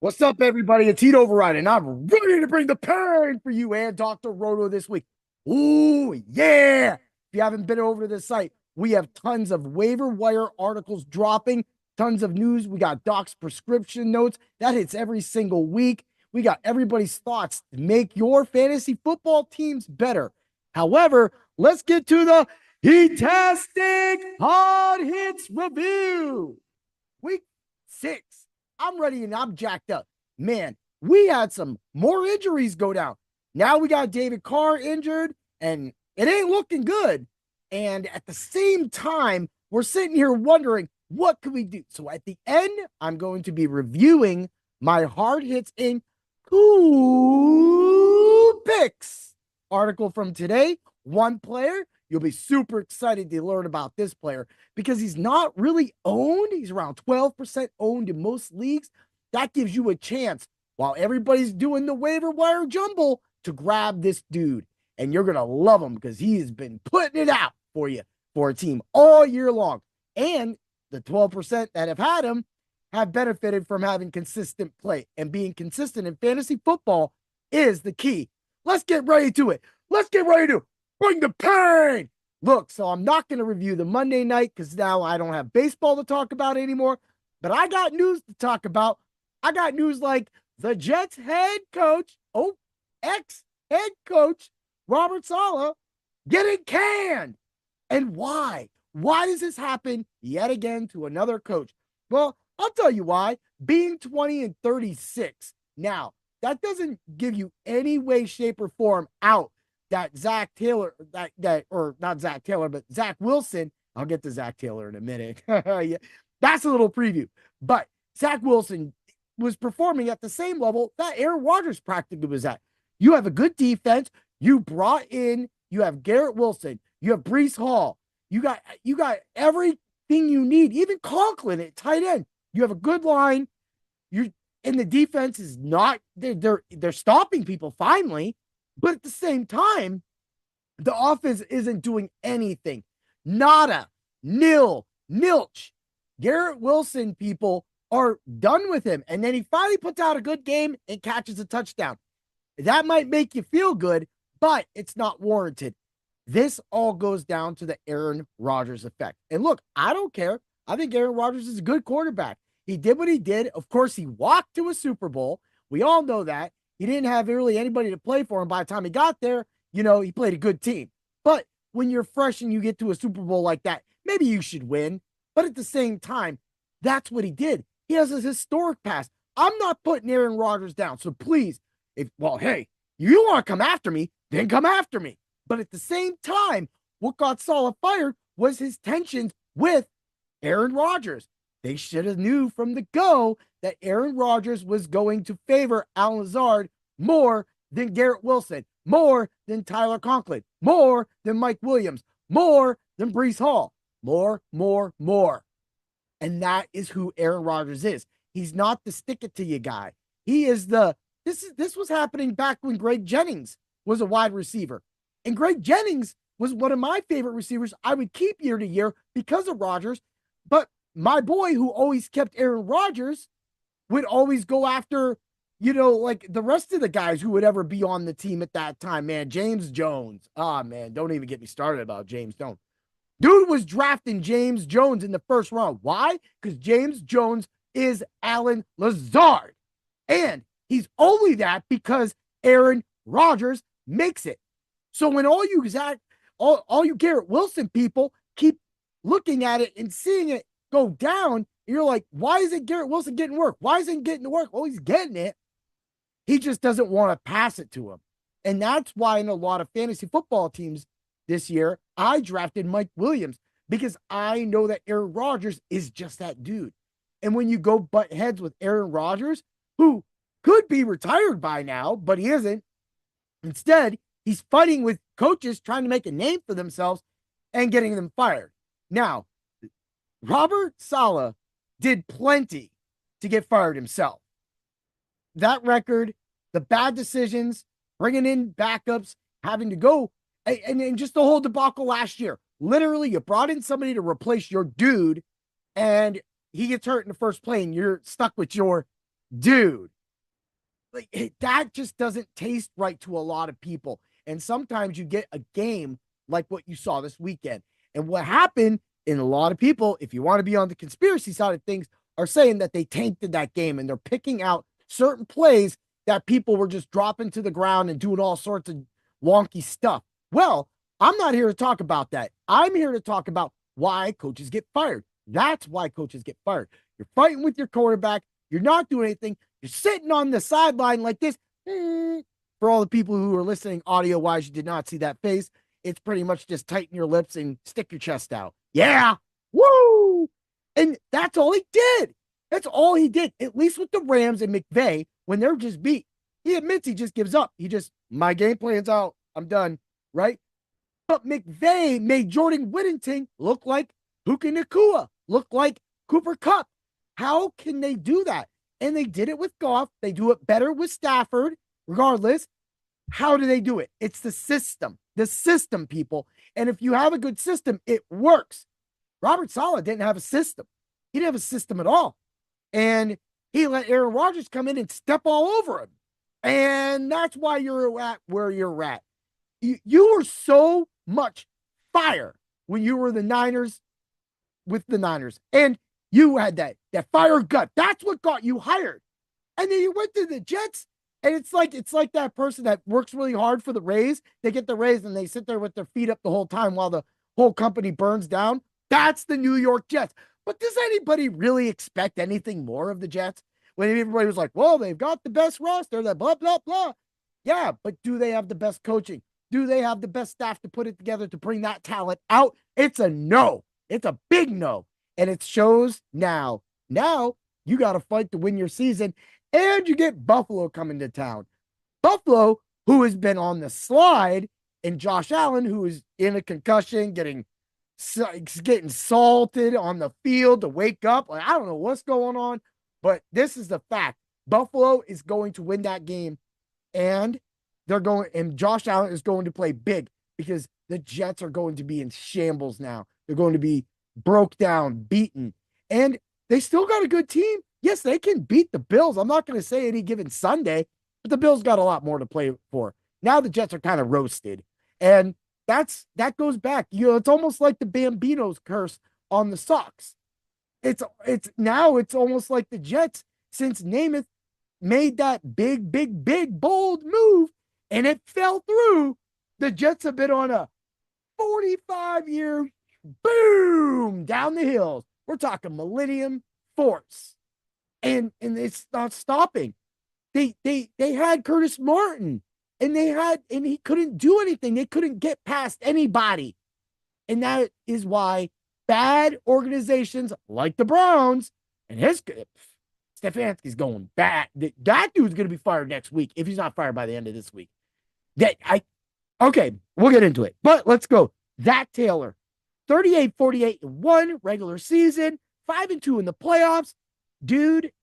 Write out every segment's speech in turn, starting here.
What's up, everybody? It's Heat Override, and I'm ready to bring the pain for you and Dr. Roto this week. Ooh, yeah. If you haven't been over to the site, we have tons of waiver wire articles dropping, tons of news. We got Doc's prescription notes that hits every single week. We got everybody's thoughts to make your fantasy football teams better. However, let's get to the Heatastic Hard Hits Review. Week 6. I'm ready and I'm jacked up. Man, we had some more injuries go down. Now we got David Carr injured, and it ain't looking good. And at the same time, we're sitting here wondering, what can we do? So at the end, I'm going to be reviewing my hard hits in two picks. Article from today, one player. You'll be super excited to learn about this player because he's not really owned. He's around 12% owned in most leagues. That gives you a chance while everybody's doing the waiver wire jumble to grab this dude. And you're going to love him because he has been putting it out for you for a team all year long. And the 12% that have had him have benefited from having consistent play. And being consistent in fantasy football is the key. Let's get ready to it. Let's get ready to bring the pain. Look, so I'm not going to review the Monday night because now I don't have baseball to talk about anymore. But I got news to talk about. I got news like the Jets head coach, ex-head coach, Robert Saleh, getting canned. And why? Why does this happen yet again to another coach? Well, I'll tell you why. Being 20 and 36. Now, that doesn't give you any way, shape, or form out that Zach Taylor, or not Zach Taylor, but Zach Wilson. I'll get to Zach Taylor in a minute. Yeah, that's a little preview. But Zach Wilson was performing at the same level that Aaron Rodgers practically was at. You have a good defense. You have Garrett Wilson. You have Breece Hall. You got everything you need. Even Conklin at tight end. You have a good line. And the defense is not. They're stopping people finally. But at the same time, the offense isn't doing anything. Nada, nil, nilch. Garrett Wilson, people are done with him. And then he finally puts out a good game and catches a touchdown. That might make you feel good, but it's not warranted. This all goes down to the Aaron Rodgers effect. And look, I don't care. I think Aaron Rodgers is a good quarterback. He did what he did. Of course, he walked to a Super Bowl. We all know that. He didn't have really anybody to play for him by the time he got there. He played a good team. But when you're fresh and you get to a Super Bowl like that, maybe you should win. But at the same time, that's what he did. He has a historic past. I'm not putting Aaron Rodgers down. So please, hey, you want to come after me, then come after me. But at the same time, what got Saleh fired was his tensions with Aaron Rodgers. They should have knew from the go that Aaron Rodgers was going to favor Al Lazard more than Garrett Wilson, more than Tyler Conklin, more than Mike Williams, more than Breece Hall, more. And that is who Aaron Rodgers is. He's not the stick it to you guy. He is this was happening back when Greg Jennings was a wide receiver. And Greg Jennings was one of my favorite receivers I would keep year to year because of Rodgers. But my boy, who always kept Aaron Rodgers, would always go after, like the rest of the guys who would ever be on the team at that time, man. James Jones. Man, don't even get me started about James Jones. Dude was drafting James Jones in the first round. Why? Because James Jones is Allen Lazard. And he's only that because Aaron Rodgers makes it. So when all you Garrett Wilson people keep looking at it and seeing it go down, you're like, why isn't Garrett Wilson getting work? Why isn't he getting to work? Oh, he's getting it. He just doesn't want to pass it to him. And that's why in a lot of fantasy football teams this year, I drafted Mike Williams because I know that Aaron Rodgers is just that dude. And when you go butt heads with Aaron Rodgers, who could be retired by now, but he isn't, instead, he's fighting with coaches trying to make a name for themselves and getting them fired. Now, Robert Saleh did plenty to get fired himself. That record, the bad decisions, bringing in backups, having to go, and just the whole debacle last year. Literally, you brought in somebody to replace your dude, and he gets hurt in the first play, and you're stuck with your dude, that just doesn't taste right to a lot of people. And sometimes you get a game like what you saw this weekend. And what happened in a lot of people, if you want to be on the conspiracy side of things, are saying that they tainted that game and they're picking out certain plays that people were just dropping to the ground and doing all sorts of wonky stuff. Well, I'm not here to talk about that. I'm here to talk about why coaches get fired. That's why coaches get fired. You're fighting with your quarterback. You're not doing anything. You're sitting on the sideline like this. For all the people who are listening audio wise, you did not see that face. It's pretty much just tighten your lips and stick your chest out. Yeah. Woo. And that's all he did. That's all he did. At least with the Rams and McVay, when they're just beat, he admits he just gives up. My game plan's out. I'm done. Right. But McVay made Jordan Whittington look like Puka Nacua, look like Cooper Kupp. How can they do that? And they did it with Goff. They do it better with Stafford, regardless. How do they do it? It's the system, people. And if you have a good system, it works. Robert Saleh didn't have a system. He didn't have a system at all. And he let Aaron Rodgers come in and step all over him. And that's why you're at where you're at. You were so much fire when you were the Niners with the Niners. And you had that fire gut. That's what got you hired. And then you went to the Jets. And it's like that person that works really hard for the raise. They get the raise and they sit there with their feet up the whole time while the whole company burns down. That's the New York Jets. But does anybody really expect anything more of the Jets? When everybody was like, well, they've got the best roster, that blah, blah, blah. Yeah, but do they have the best coaching? Do they have the best staff to put it together to bring that talent out? It's a no. It's a big no. And it shows now. Now you got to fight to win your season. And you get Buffalo coming to town. Buffalo, who has been on the slide, and Josh Allen, who is in a concussion, getting salted on the field to wake up. Like, I don't know what's going on, but this is the fact. Buffalo is going to win that game, and Josh Allen is going to play big because the Jets are going to be in shambles now. They're going to be broke down, beaten, and they still got a good team. Yes, they can beat the Bills. I'm not going to say any given Sunday, but the Bills got a lot more to play for. Now the Jets are kind of roasted. And that goes back. It's almost like the Bambino's curse on the Sox. It's almost like the Jets, since Namath made that big, big, big, bold move and it fell through. The Jets have been on a 45-year boom down the hills. We're talking Millennium Force. And it's not stopping. They had Curtis Martin and he couldn't do anything. They couldn't get past anybody. And that is why bad organizations like the Browns and Stefanski's going bad. That dude's going to be fired next week if he's not fired by the end of this week. Okay, we'll get into it. But let's go. Zach Taylor, 38-48-1 regular season, 5-2 in the playoffs. Dude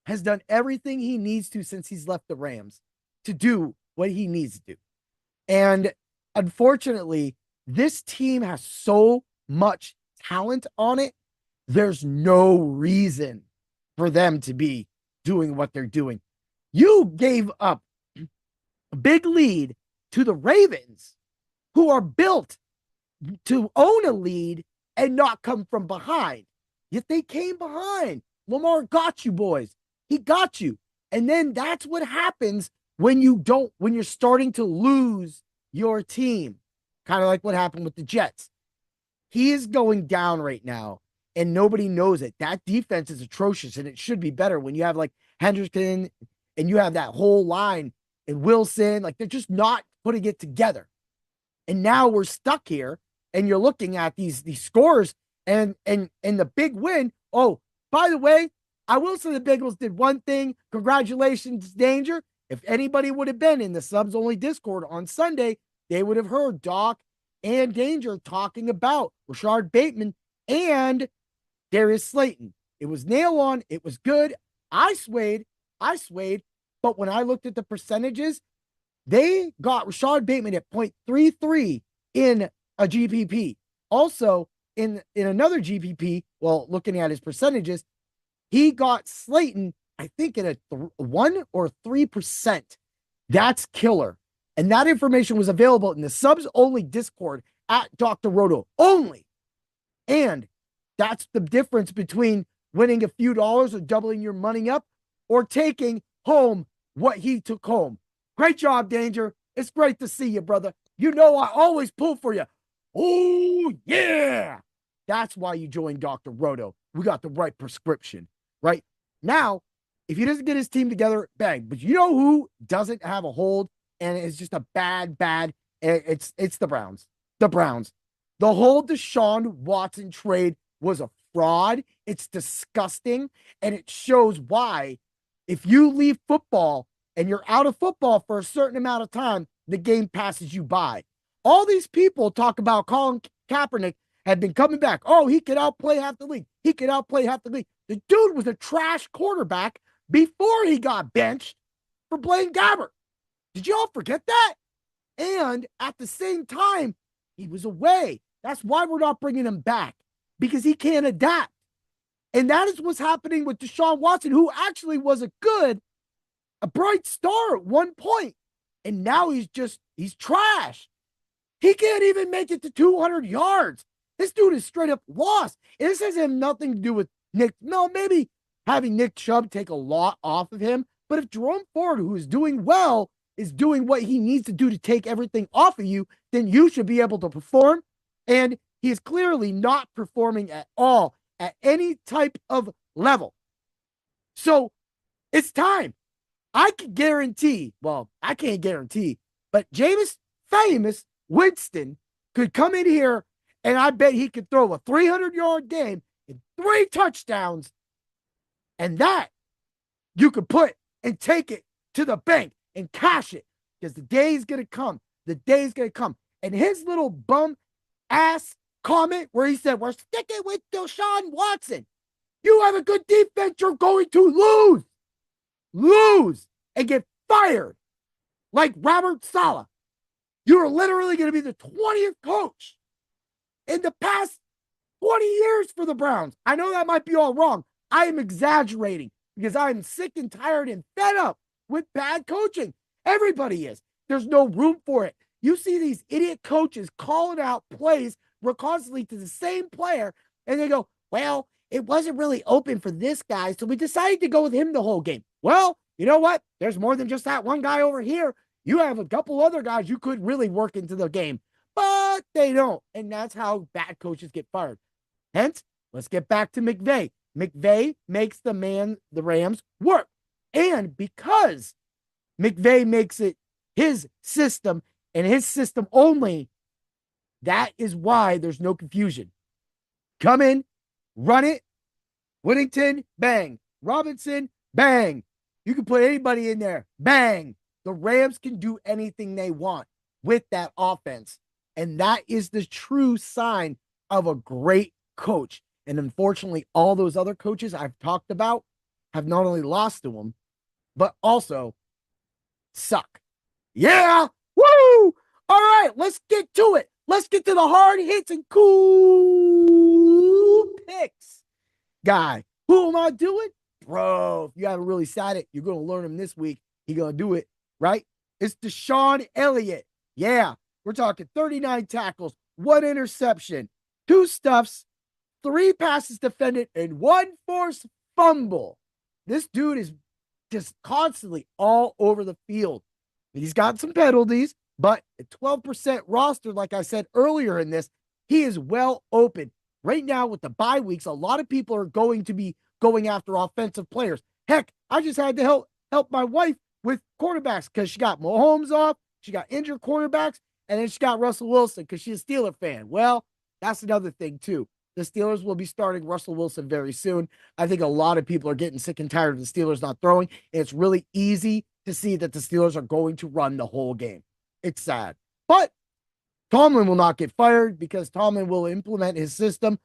has done everything he needs to since he's left the Rams to do what he needs to do. And unfortunately, this team has so much talent on it. There's no reason for them to be doing what they're doing. You gave up a big lead to the Ravens, who are built to own a lead and not come from behind. Yet they came behind. Lamar got you, boys. He got you. And then that's what happens when you're starting to lose your team. Kind of like what happened with the Jets. He is going down right now, and nobody knows it. That defense is atrocious, and it should be better when you have like Hendrickson and you have that whole line and Wilson. Like, they're just not putting it together. And now we're stuck here, and you're looking at these scores and the big win. Oh, by the way, I will say the Bengals did one thing. Congratulations, Danger. If anybody would have been in the subs only Discord on Sunday, they would have heard Doc and Danger talking about Rashard Bateman and Darius Slayton. It was nail on. It was good. I swayed. But when I looked at the percentages, they got Rashard Bateman at 0.33 in a GPP. Also, in another GPP, well, looking at his percentages, he got Slayton I think at a 1 or 3%. That's killer. And that information was available in the subs only Discord at Dr. Roto only. And that's the difference between winning a few dollars or doubling your money up or taking home what he took home. Great job, Danger. It's great to see you, brother. You know I always pull for you. Oh, yeah. That's why you joined Dr. Roto. We got the right prescription, right? Now, if he doesn't get his team together, bang. But you know who doesn't have a hold and it's just a bad, it's the Browns. The Browns. The whole Deshaun Watson trade was a fraud. It's disgusting. And it shows why if you leave football and you're out of football for a certain amount of time, the game passes you by. All these people talk about Colin Kaepernick had been coming back. Oh, he could outplay half the league. He could outplay half the league. The dude was a trash quarterback before he got benched for Blaine Gabbert. Did y'all forget that? And at the same time, he was away. That's why we're not bringing him back, because he can't adapt. And that is what's happening with Deshaun Watson, who actually was a bright star at one point. And now he's trash. He can't even make it to 200 yards. This dude is straight up lost. And this has nothing to do with Nick. No, maybe having Nick Chubb take a lot off of him. But if Jerome Ford, who is doing well, is doing what he needs to do to take everything off of you, then you should be able to perform. And he is clearly not performing at all at any type of level. So it's time. I can guarantee, well, I can't guarantee, but Jameis famous Winston could come in here and I bet he could throw a 300-yard game and 3 touchdowns. And that you could put and take it to the bank and cash it, because the day is going to come. The day is going to come. And his little bum ass comment where he said, we're sticking with Deshaun Watson. You have a good defense. You're going to lose and get fired like Robert Saleh. You're literally going to be the 20th coach in the past 20 years for the Browns. I know that might be all wrong. I am exaggerating because I'm sick and tired and fed up with bad coaching. Everybody is. There's no room for it. You see these idiot coaches calling out plays constantly to the same player, and they go, well, it wasn't really open for this guy, so we decided to go with him the whole game. Well, you know what? There's more than just that one guy over here. You have a couple other guys you could really work into the game, but they don't, and that's how bad coaches get fired. Hence, let's get back to McVay. McVay makes the Rams work. And because McVay makes it his system and his system only, that is why there's no confusion. Come in, run it. Whittington, bang. Robinson, bang. You can put anybody in there, bang. The Rams can do anything they want with that offense. And that is the true sign of a great coach. And unfortunately, all those other coaches I've talked about have not only lost to him, but also suck. Yeah. Woo! All right, let's get to it. Let's get to the hard hits and cool picks. Guy, who am I doing? Bro, if you haven't really sat it, you're going to learn him this week. He's going to do it, right? It's Deshaun Elliott. Yeah, we're talking 39 tackles, 1 interception, 2 stuffs, 3 passes defended, and 1 forced fumble. This dude is just constantly all over the field. He's got some penalties, but at 12% roster, like I said earlier in this, he is well open. Right now with the bye weeks, a lot of people are going to be going after offensive players. Heck, I just had to help my wife with quarterbacks because she got Mahomes off, she got injured quarterbacks, and then she got Russell Wilson because she's a Steeler fan. Well, that's another thing too. The Steelers will be starting Russell Wilson very soon. I think a lot of people are getting sick and tired of the Steelers not throwing. And it's really easy to see that the Steelers are going to run the whole game. It's sad. But Tomlin will not get fired because Tomlin will implement his system.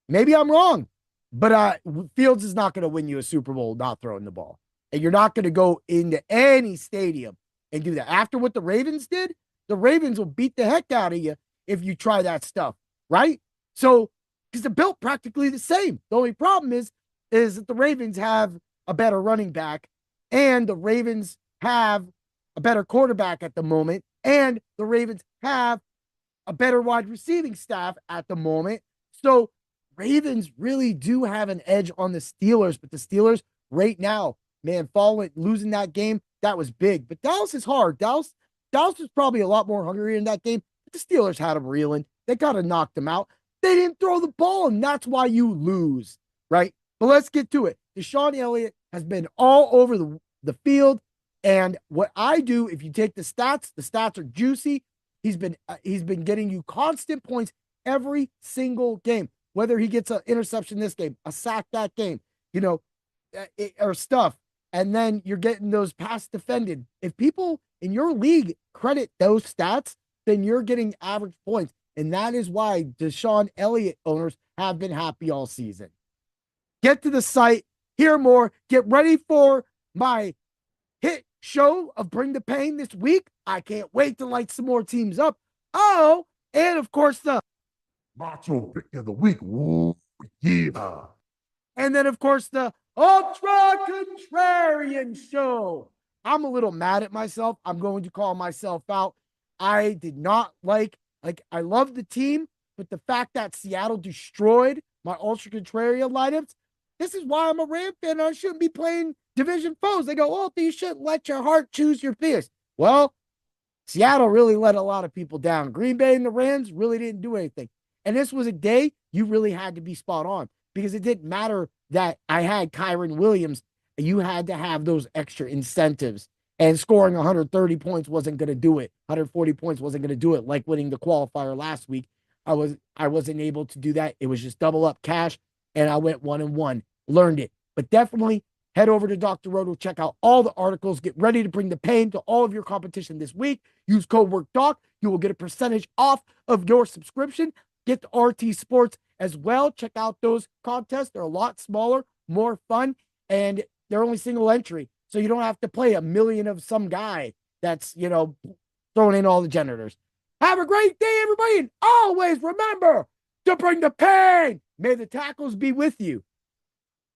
Maybe I'm wrong, but Fields is not going to win you a Super Bowl not throwing the ball. And you're not going to go into any stadium and do that. After what the Ravens did, the Ravens will beat the heck out of you if you try that stuff, right? So, because they're built practically the same. The only problem is that the Ravens have a better running back, and the Ravens have a better quarterback at the moment, and the Ravens have a better wide receiving staff at the moment. So Ravens really do have an edge on the Steelers, but the Steelers right now, man, losing that game, that was big. But Dallas is hard. Dallas was probably a lot more hungry in that game. But the Steelers had them reeling. They got to knock them out. They didn't throw the ball, and that's why you lose, right? But let's get to it. DeShon Elliott has been all over the field. And what I do, if you take the stats are juicy. He's been getting you constant points every single game. Whether he gets an interception this game, a sack that game, or stuff, and then you're getting those pass defended. If people in your league credit those stats, then you're getting average points, and that is why DeShon Elliott owners have been happy all season. Get to the site, hear more, get ready for my hit show of Bring the Pain this week. I can't wait to light some more teams up. Oh, and of course, the Macho Pick of the Week. Ooh, yeah. And then, of course, the Ultra Contrarian Show. I'm a little mad at myself. I'm going to call myself out. I did not I love the team, but the fact that Seattle destroyed my Ultra Contrarian lineups, this is why I'm a Ram fan. I shouldn't be playing division foes. They go, oh, you shouldn't let your heart choose your fears. Well, Seattle really let a lot of people down. Green Bay and the Rams really didn't do anything. And this was a day you really had to be spot on because it didn't matter that I had Kyren Williams. You had to have those extra incentives. And scoring 130 points wasn't going to do it. 140 points wasn't going to do it. Like winning the qualifier last week, I wasn't able to do that. It was just double up cash, and I went 1-1. Learned it. But definitely head over to Dr. Roto, check out all the articles, get ready to bring the pain to all of your competition this week. Use code WORKDOC. You will get a percentage off of your subscription. Get the RT Sports as well. Check out those contests. They're a lot smaller, more fun, and they're only single entry. So you don't have to play a million of some guy that's, throwing in all the generators. Have a great day, everybody. And always remember to bring the pain. May the tackles be with you.